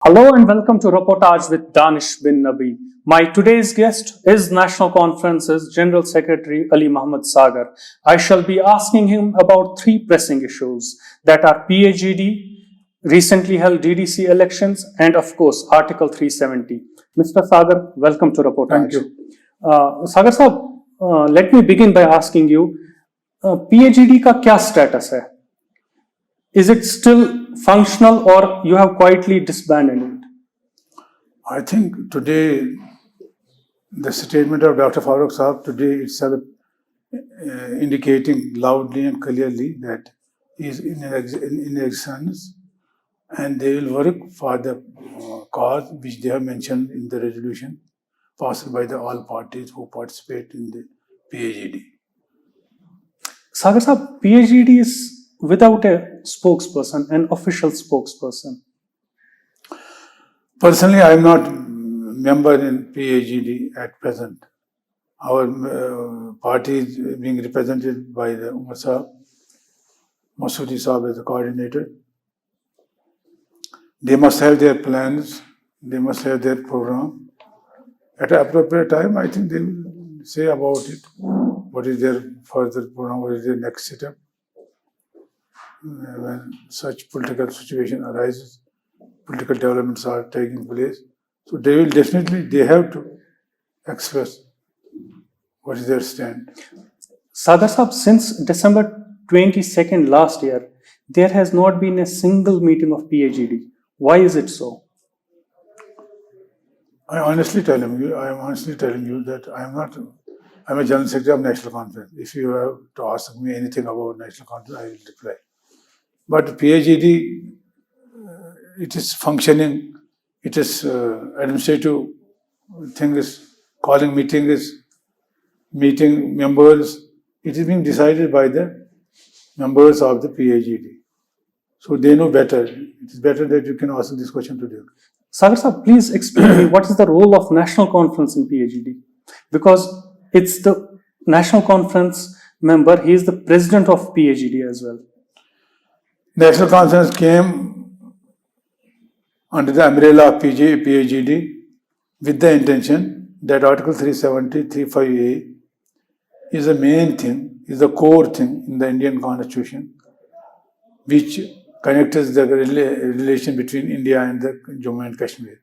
Hello and welcome to Reportage with Danish bin Nabi. My today's guest is National Conference's General Secretary Ali Mohammed Sagar. I shall be asking him about three pressing issues that are PAGD, recently held DDC elections, and of course Article 370. Mr. Sagar, welcome to Reportage. Thank you. Sagar साहब, let me begin by asking you, PAGD का क्या status है? Is it still functional or you have quietly disbanded it? I think today the statement of Dr. Farooq Saab today itself indicating loudly and clearly that he is in existence and they will work for the cause which they have mentioned in the resolution passed by the all parties who participate in the PAGD. Sagar Saab, PAGD is without a spokesperson, an official spokesperson. Personally, I am not member in PAGD at present. Our party is being represented by the Umar Saab, Masoodi Saab as the coordinator. They must have their plans, they must have their program. At an appropriate time, I think they will say about it. What is their further program, what is their next step? When such political situation arises, political developments are taking place. So they will definitely, they have to express what is their stand. Sagar Saab, since December 22nd last year, there has not been a single meeting of PAGD. Why is it so? I am honestly telling you that I'm a General Secretary of National Conference. If you have to ask me anything about National Conference, I will reply. But PAGD, it is functioning, it is administrative thing is, calling meeting members, it is being decided by the members of the PAGD. So they know better. It is better that you can ask this question to them. Sagar Saab, please explain me what is the role of National Conference in PAGD? Because it's the National Conference member, he is the president of PAGD as well. National Conference came under the umbrella of PAGD with the intention that Article 370, 35A is the main thing, is the core thing in the Indian Constitution, which connects the relation between India and the Jammu and Kashmir.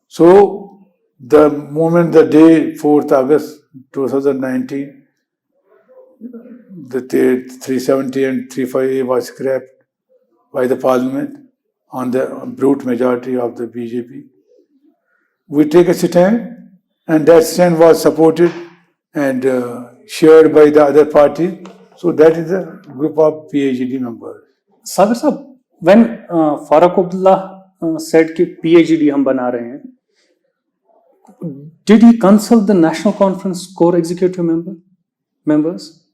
So, the moment, the day 4th August 2019, the 370 and 35A was scrapped by the Parliament on the brute majority of the BJP. We take a stand, and that stand was supported and shared by the other party. So that is a group of PAGD members. Sagar Saab, when Farooq Abdullah said कि PAGD हम बना रहे हैं, did he consult the National Conference core executive members?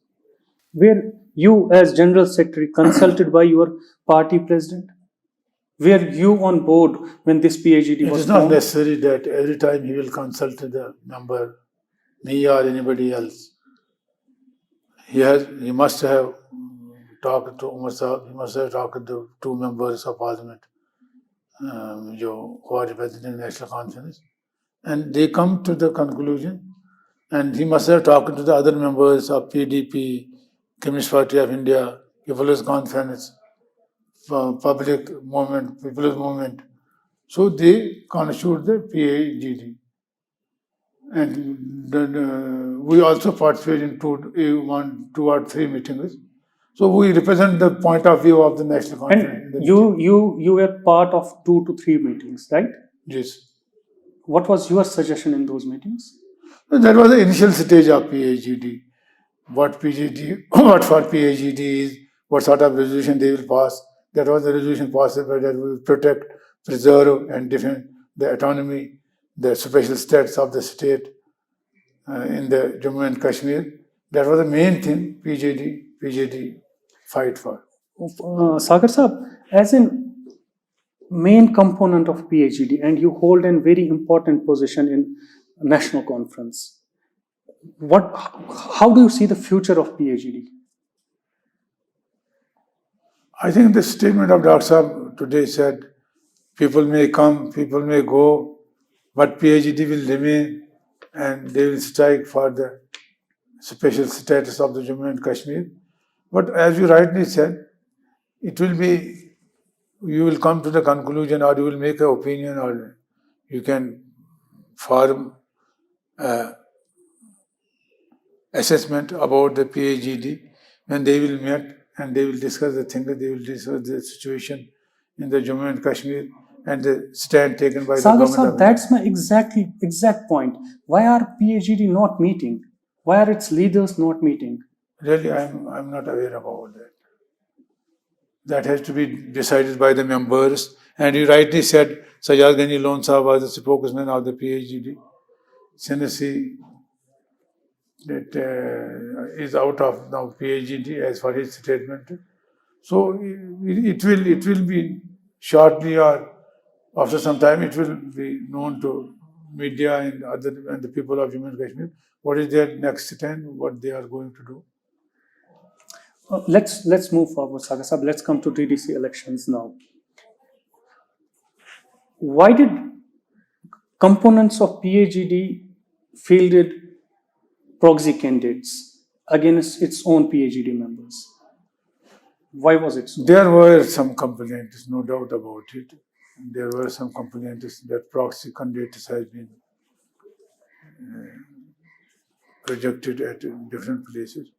Were you as General Secretary consulted by your party president? Were you on board when this PAGD was formed? It is not necessary that every time he will consult the member, me or anybody else. He must have talked to Umar Saab, he must have talked to the two members of Parliament who are representing the National Conference. And they come to the conclusion, and he must have talked to the other members of PDP, Communist Party of India, People's Conference, People's Movement. So they constitute the PAGD. And then, we also participate in two or three meetings. So we represent the point of view of the National Conference. And you were part of 2 to 3 meetings, right? Yes. What was your suggestion in those meetings? That was the initial stage of PAGD. What for PAGD is, what sort of resolution they will pass. That was the resolution passed by that will protect, preserve and defend the autonomy, the special status of the state in the Jammu and Kashmir. That was the main thing PAGD fight for. Sagar Saab, as in main component of PAGD, and you hold a very important position in National Conference. How do you see the future of PAGD? I think the statement of Dr. Saab today said People may come, people may go, but PAGD will remain and they will strike for the special status of the Jammu and Kashmir. But as you rightly said, it will be, you will come to the conclusion or you will make an opinion or you can form assessment about the PAGD when they will meet and they will discuss the things, they will discuss the situation in the Jammu and Kashmir and the stand taken by the Sagar government. sir, that's my exact point. Why are PAGD not meeting? Why are its leaders not meeting? Really, I'm not aware about that. That has to be decided by the members. And you rightly said, Sajjad Ghani Lone Sahab was the spokesman of the PAGD. Since he is out of now PAGD as for his statement. So it will be shortly or after some time it will be known to media and the people of Jammu and Kashmir what is their next stand, what they are going to do. Let's move forward, Sagar sir. Let's come to DDC elections now. Why did components of PAGD fielded proxy candidates against its own PAGD members? Why was it so? There were some complaints, no doubt about it. There were some complaints that proxy candidates has been projected at different places.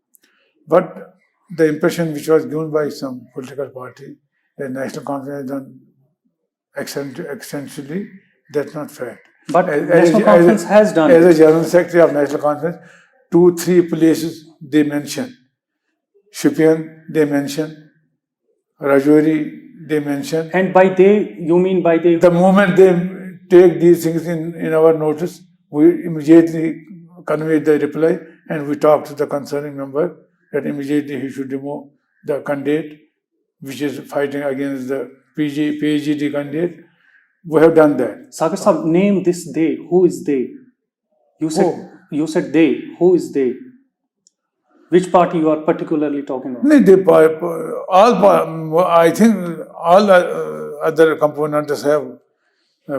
But the impression which was given by some political party that National Conference done extensively, that's not fact. But National Conference has done as a General Secretary of National Conference, 2-3 places they mention. Shupian, they mention. Rajouri, they mention. And by they, you mean by they? The moment they take these things in our notice, we immediately convey the reply and we talk to the concerning member that immediately he should remove the candidate which is fighting against the PAGD candidate. We have done that. Sagar sir, name this they. Who is they? You said they. Who is they? Which party you are particularly talking about? I think all other components have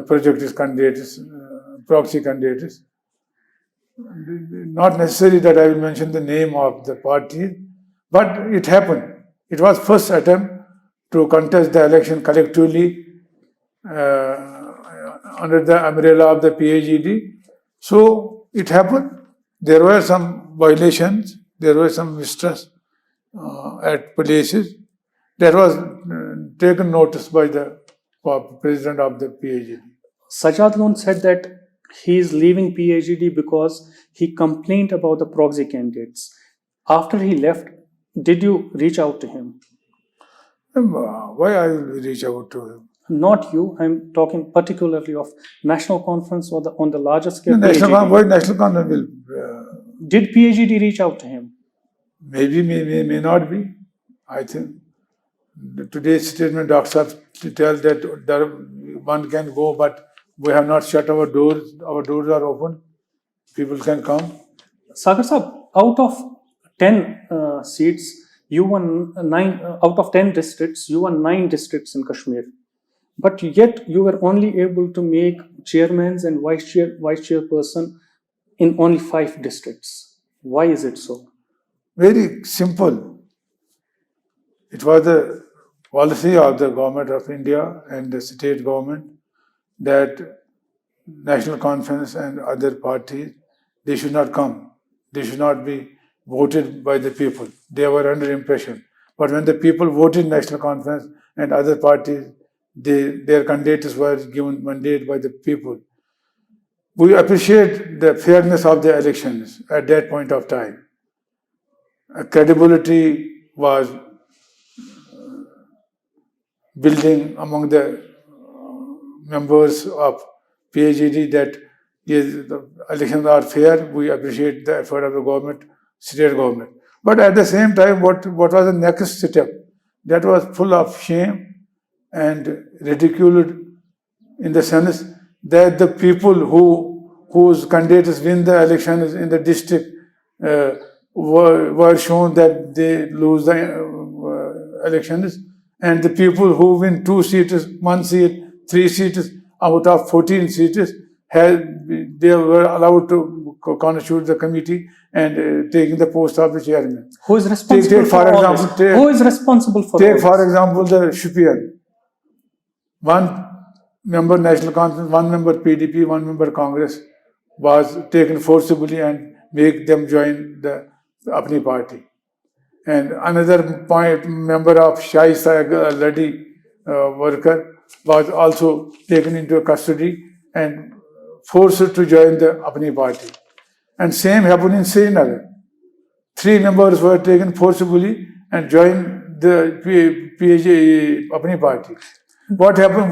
projected candidates, proxy candidates. Not necessary that I will mention the name of the party, but it happened. It was first attempt to contest the election collectively under the umbrella of the PAGD. So it happened. There were some violations. There were some mistrust at places. That was taken notice by the president of the PAGD. Sajjad Lone said that he is leaving PAGD because he complained about the proxy candidates. After he left, did you reach out to him? Why I will reach out to him? Not you. I'm talking particularly of National Conference or on the larger scale. Why National Conference will? Did PAGD reach out to him? Maybe, may not be. I think today's statement, Dr. Saab tells that one can go, but we have not shut our doors. Our doors are open. People can come. Sagar Saab, out of 10 seats, you won 9. Out of 10 districts, you won 9 districts in Kashmir. But yet you were only able to make chairmans and vice chairperson in only 5 districts. Why is it so? Very simple. It was the policy of the government of India and the state government that National Conference and other parties, they should not come. They should not be voted by the people. They were under impression. But when the people voted National Conference and other parties, their candidates were given mandate by the people. We appreciate the fairness of the elections at that point of time. Credibility was building among the members of PAGD that yes, the elections are fair. We appreciate the effort of the government, state government. But at the same time, what was the next step? That was full of shame and ridiculed in the sense that the people whose candidates win the elections in the district were shown that they lose the elections, and the people who win 2 seats, 1 seat, 3 seats out of 14 seats, they were allowed to constitute the committee and taking the post of the chairman. Who is responsible Take for for all example, this? Who is responsible for all Take this? for example the Shupian. One member National Conference, one member PDP, one member Congress was taken forcibly and make them join the Apni party. And another member of Shaista Ladi worker was also taken into custody and forced to join the Apni party. And same happened in Srinagar. 3 members were taken forcibly and joined the PAJ Apni party. What happened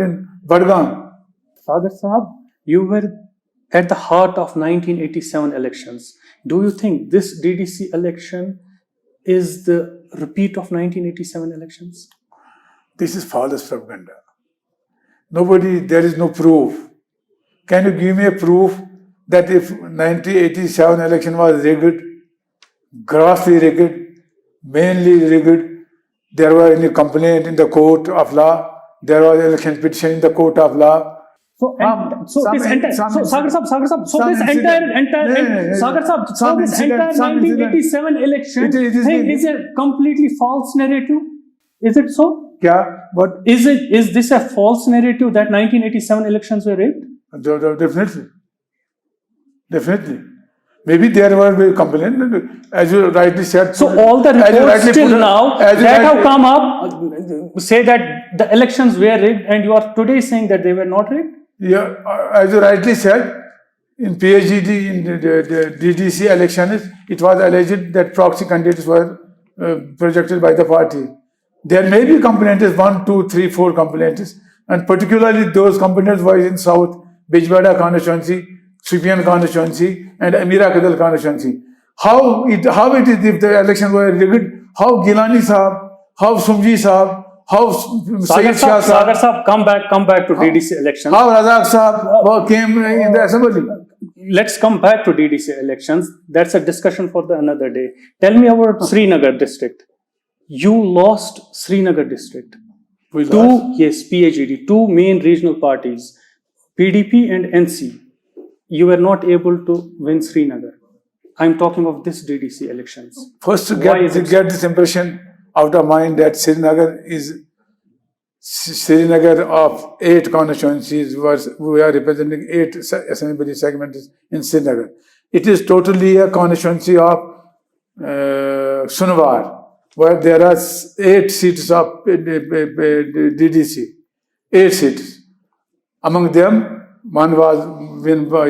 in Badgaon? Sagar Saab, you were at the heart of 1987 elections. Do you think this DDC election is the repeat of 1987 elections? This is false propaganda. There is no proof. Can you give me a proof that if 1987 election was rigged, grossly rigged, mainly rigged, there was any complaint in the court of law, there was election petition in the court of law? So this entire 1987 election is a completely false narrative. Is it so? Yeah, but Is this a false narrative that 1987 elections were rigged? definitely. Maybe there were complaints, as you rightly said. So all the reports till now that have come up say that the elections were rigged, and you are today saying that they were not rigged? Yeah, as you rightly said, in PhD, in the DDC elections, it was alleged that proxy candidates were projected by the party. There may be complaints, 1, 2, 3, 4 complaints, and particularly those complaints were in South, Bijwada constituency, Shupian constituency, and Amira Kadal constituency. How it is if the elections were rigged? How Gilani Sahab, how Sumji Sahab, how Sayyid Shah Sagar Sahab, Saab, come back to DDC elections. how Razak Sahab came in the assembly? Let's come back to DDC elections. That's a discussion for the another day. Tell me about Srinagar district. You lost Srinagar district. We lost. PAGD, 2 main regional parties, PDP and NC. You were not able to win Srinagar. I'm talking of this DDC elections. First, to Why is it get this impression out of mind that Srinagar of 8 constituencies, we are representing 8 assembly segments in Srinagar. It is totally a constituency of Sunwar, where there are 8 seats of DDC, 8 seats. Among them, one was won by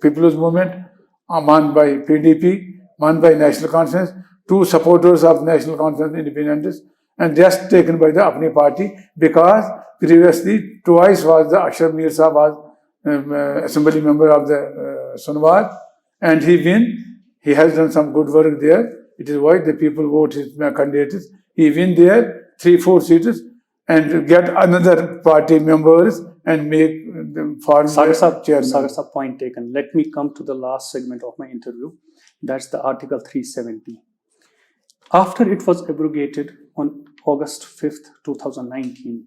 People's Movement, one by PDP, one by National Conference, 2 supporters of National Conference Independence, and rest taken by the Apni party, because previously twice was the Ashar Mir Sahab was assembly member of the Sunwar, and he has done some good work there. It is why the people vote his candidates. He win there 3-4 seats and get another party members and make them form the chairman. Sagar Saab, point taken. Let me come to the last segment of my interview. That's the Article 370. After it was abrogated on August 5th, 2019,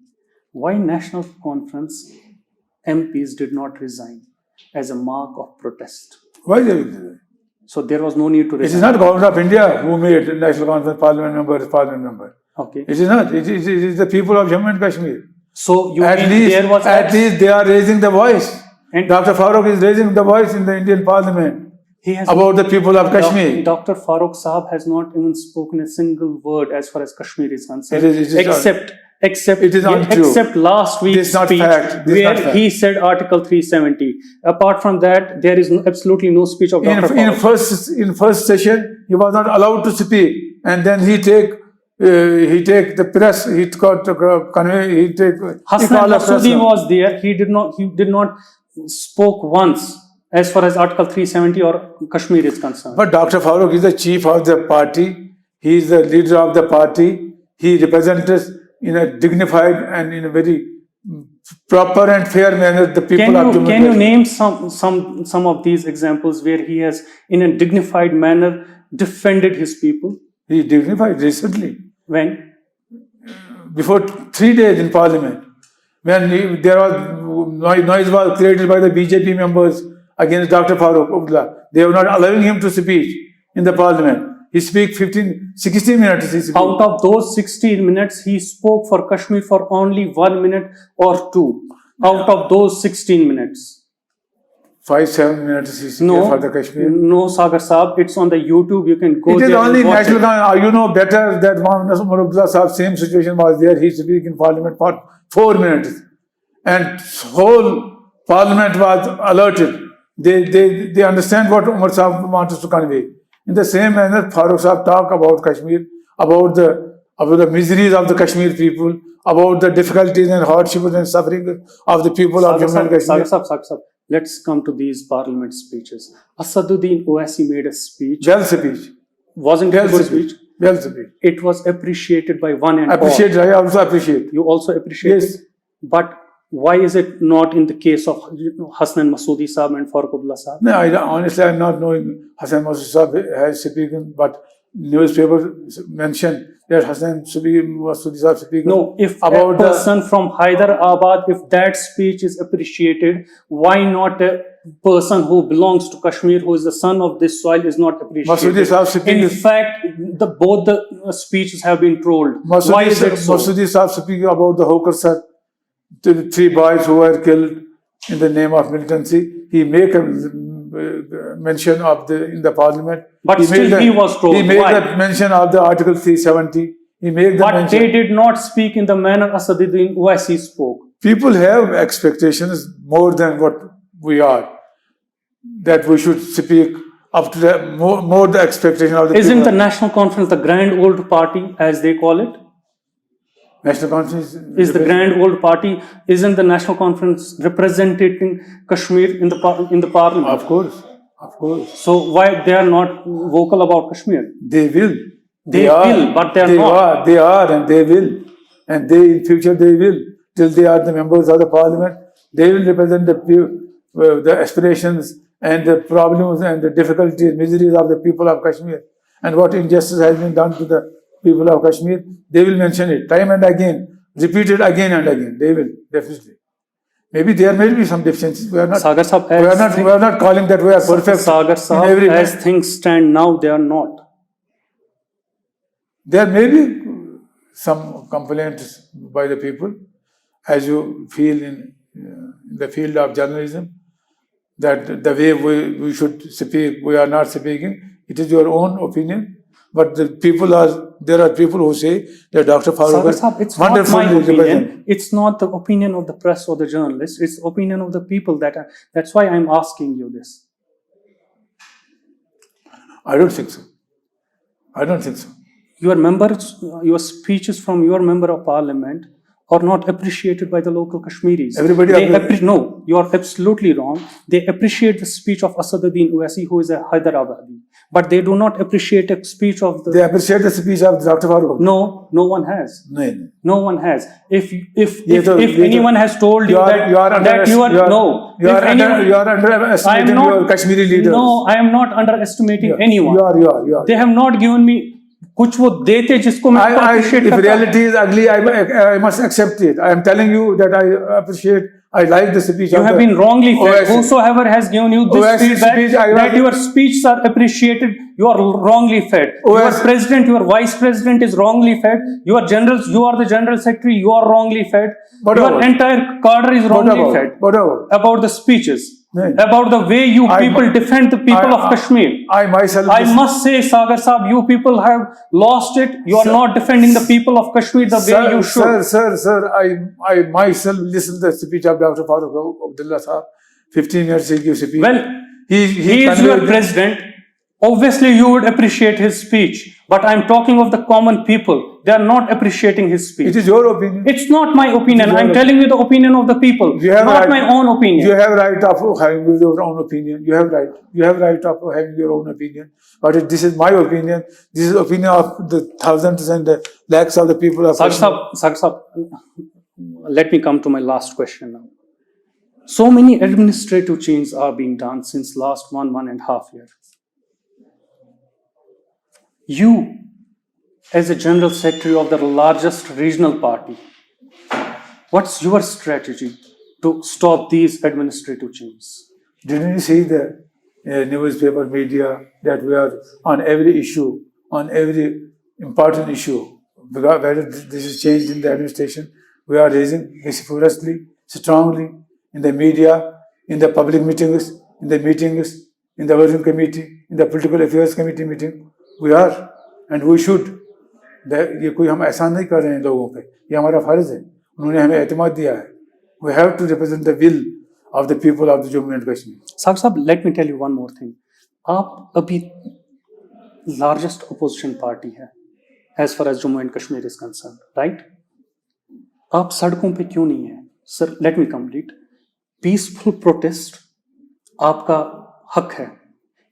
why National Conference MPs did not resign as a mark of protest? Why they will do that? So there was no need to It is resign. not government of India who made National Conference parliament member. Okay. It is not. It is the people of Jammu and Kashmir. So you At mean least they are raising the voice. And Dr. Farooq is raising the voice in the Indian Parliament he has about the people of Kashmir. Dr. Farooq Saab has not even spoken a single word as far as Kashmir is concerned, It is except last week's This is not speech fact. This is not where fact. he said Article 370. Apart from that, there is absolutely no speech of Dr. Farooq. In first session, he was not allowed to speak, and then he take the press. He got convey. He take. Hassan Masudi was there. He did not spoke once as far as Article 370 or Kashmir is concerned. But Dr. Farooq is the chief of the party. He is the leader of the party. He represents us in a dignified and in a very proper and fair manner the people of Jammu and Can you Kashmir. name some of these examples where he has, in a dignified manner, defended his people? He dignified recently. When? Before 3 days in Parliament, when there was noise was created by the BJP members against Dr. Farooq Abdullah. They were not allowing him to speak in the parliament. He speak 16 minutes. He speak. Out of those 16 minutes, he spoke for Kashmir for only 1 minute or 2. Out of those 16 minutes. 5-7 minutes he speak for the Kashmir. No, Sagar Saab, it's on the YouTube. You can go It is there only and watch national. it. You know better that Mohammad Umar Abdullah Saab, same situation was there. He speak in parliament for 4 minutes. And whole parliament was alerted. They understand what Umar Saab wants to convey. In the same manner, Farooq Saab talk about Kashmir, about the miseries of the Kashmir people, about the difficulties and hardships and suffering of the people of Jammu and Kashmir. Sagar Saab, let's come to these parliament speeches. Asaduddin Owaisi made a speech. Well speech. Wasn't it a good speech? Well speech. It was appreciated by one and Appreciate, all. I also appreciate. You also appreciate Yes. it? But why is it not in the case of Hassan Masoodi Saab and Farooq Abdullah Saab? No, honestly, I'm not knowing Hassan Masood Saab has spoken, but newspaper mentioned that Hassan Masood Saab speaking. No, if about a person from Hyderabad, if that speech is appreciated, why not a person who belongs to Kashmir, who is the son of this soil, is not appreciated? Masoodi Saab speaking. In fact, both the speeches have been trolled. Why is it so? Masoodi Saab speaking about the Hokar, the 3 boys who were killed in the name of militancy. He make a mention of in the parliament. But he was trolled. He made Why? the mention of the Article 370. He made the But mention. they did not speak in the manner Asaduddin Owaisi spoke. People have expectations more than what we are. That we should speak up to the more the expectation of the Isn't the people. National Conference the grand old party, as they call it? National Conference Is the grand old party? Isn't the National Conference representing Kashmir in the parliament? Of course. So why they are not vocal about Kashmir? They will. They will, but they are not. They are and they will. And in future they will. Till they are the members of the parliament, they will represent the aspirations and the problems and the difficulties, miseries of the people of Kashmir. And what injustice has been done to the people of Kashmir, they will mention it time and again, repeat it again and again. They will, definitely. Maybe there may be some deficiencies. We are not, Sagar Saab, we are not calling that we are perfect. Sagar in Saab, every as things stand now, they are not. There may be some complaints by the people, as you feel in the field of journalism, that the way we should speak, we are not speaking. It is your own opinion. But there are people who say that Dr. Farooq is Sagar Saab, it's not wonderful my opinion. representative. It's not the opinion of the press or the journalists. It's the opinion of the people that's why I'm asking you this. I don't think so. Your speeches from your member of parliament are not appreciated by the local Kashmiris. No, you are absolutely wrong. They appreciate the speech of Asaduddin Owaisi, who is a Hyderabadi. But they do not appreciate a speech of They appreciate the speech of Dr. Farooq. No one has. No. No one has. If Ye anyone has told you that you are underestimating your Kashmiri leaders. No, I am not underestimating anyone. You are. They have not given me कुछ वो देते जिसको मैं appreciate If करता. reality is ugly, I must accept it. I am telling you that I like the speech. You have been wrongly fed. Whosoever has given you this feedback that your speeches are appreciated, you are wrongly fed. Your president, your vice president is wrongly fed. Your generals, you are the general secretary, you are wrongly fed. Your entire cadre is wrongly fed. About the speeches. About the way you people defend the people of Kashmir. I must say, Sagar Saab, you people have lost it. You are not defending the people of Kashmir the way you should. Sir, I myself listened to the speech of Dr. Farooq Abdullah Saab. 15 minutes he gave speech. Well, he is your president. Obviously, you would appreciate his speech. But I am talking of the common people. They are not appreciating his speech. It is your opinion. It's not my opinion. I am telling you the opinion of the people, not my own opinion. You have right of having your own opinion. You have right. You have right of having your own opinion. But this is my opinion. This is the opinion of the thousands and the lakhs of the people of Kashmir. Sagar Saab, let me come to my last question now. So many administrative changes are being done since last 1.5 years. You, as a general secretary of the largest regional party, What's your strategy to stop these administrative changes? Didn't you see the newspaper media that we are on every issue, on every important issue, because whether this is changed in the administration, we are raising vociferously, strongly in the media, in the public meetings, in the working committee, in the political affairs committee meeting. We are and we should. ये कोई हम एहसान नहीं कर रहे हैं लोगों पे, ये हमारा फर्ज है, उन्होंने हमें एतमाद दिया है. We have to represent the will of the people of the Jammu and Kashmir. Sagar Saab, let me tell you one more thing. आप अभी largest opposition party है as far as Jammu and Kashmir is concerned, right? आप सड़कों पे क्यों नहीं है? Sir, let me complete. Peaceful protest आपका हक है.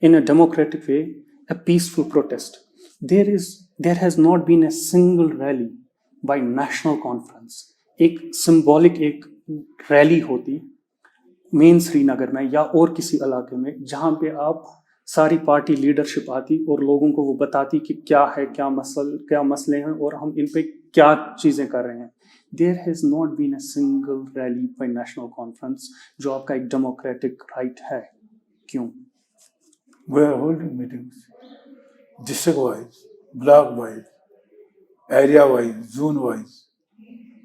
In a democratic way, a peaceful protest. There has not been a single rally by national conference. एक symbolic एक रैली होती मेन श्रीनगर में या और किसी इलाके में जहां पे आप सारी पार्टी लीडरशिप आती और लोगों को वो बताती कि क्या है, क्या मसले हैं और हम इन पे क्या चीज़ें कर रहे हैं. There has not been a single rally by National Conference जो आपका एक डेमोक्रेटिक राइट है. क्यों? We are holding meetings district wise, block wise, area wise, zone wise.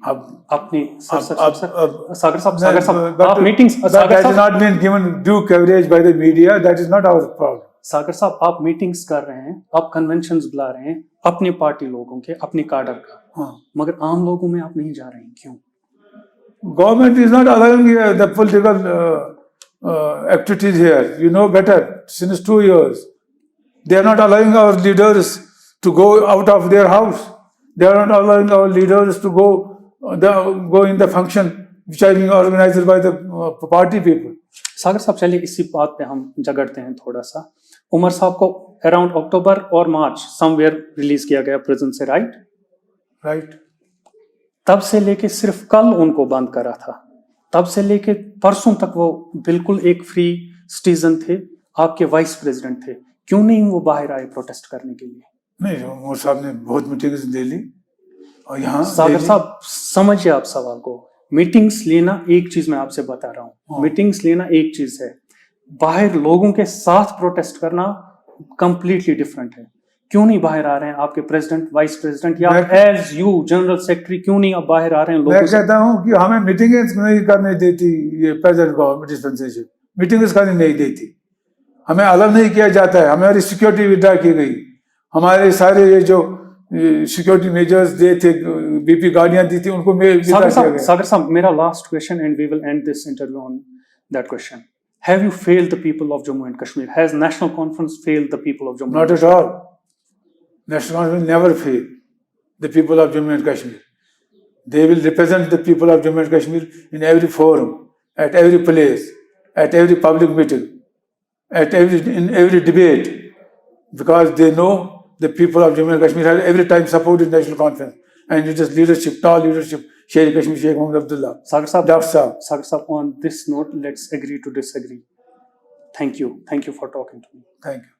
आपने सागर साहब आप meetings that has not been given due coverage by the media. That is not our problem. सागर साहब आप मीटिंग्स कर रहे हैं, आप कन्वेंशंस बुला रहे हैं अपने पार्टी लोगों के, अपने काडर का, हाँ. मगर आम लोगों में आप नहीं जा रहे हैं. क्यों? Government is not allowing the political activities here. You know better. Since 2 years, they are not allowing our leaders to go out of their house. They are not allowing our leaders to go in the function which are being organized by the party people. सागर साहब चलिए इसी बात पे हम झगड़ते हैं थोड़ा सा. उमर साहब को अराउंड अक्टूबर और मार्च समवेयर रिलीज किया गया प्रिजन से, राइट? तब से लेके सिर्फ कल उनको बंद करा था, तब से लेके परसों तक वो बिल्कुल एक फ्री सिटीजन थे, आपके वाइस प्रेसिडेंट थे. क्यों नहीं वो बाहर आए प्रोटेस्ट करने के लिए? नहीं, उमर साहब ने बहुत मीटिंग्स दे ली और यहाँ सागर साहब समझिए आप सवाल को. मीटिंग्स लेना एक चीज मैं आपसे बता रहा हूँ, मीटिंग्स लेना एक चीज है, बाहर लोगों के साथ प्रोटेस्ट करना कंप्लीटली डिफरेंट है. क्यों नहीं बाहर आ रहे हैं आपके प्रेसिडेंट, वाइस प्रेसिडेंट या एज यू जनरल सेक्रेटरी, क्यों नहीं आप बाहर आ रहे हैं? मैं कहता हूँ कि हमें मीटिंग्स नहीं करने देती ये प्रेजेंट गवर्नमेंट डिस्पेंसेशन, मीटिंग्स करने नहीं देती, हमें अलग नहीं किया जाता है, हमारी सिक्योरिटी विड्रा की गई, हमारे सारे ये जो सिक्योरिटी मेजर्स दे थे, बीपी गाड़ियां दी थी, उनको सागर साहब मेरा last question and we will end this interview on that question. Have you failed the people of Jammu and Kashmir? Has National Conference failed the people of Jammu? Not at all. National Conference never fail the people of Jammu and Kashmir. They will represent the people of Jammu and Kashmir in every forum, at every place, at every public meeting, in every debate, because they know the people of Jammu and Kashmir have every time supported national conference, and it is leadership, tall leadership, Sheikh Kashmir, Sheikh Mohammed Abdullah, Sagar Saab, Dr. Saab. Sagar Saab, on this note, let's agree to disagree. Thank you for talking to me. Thank you.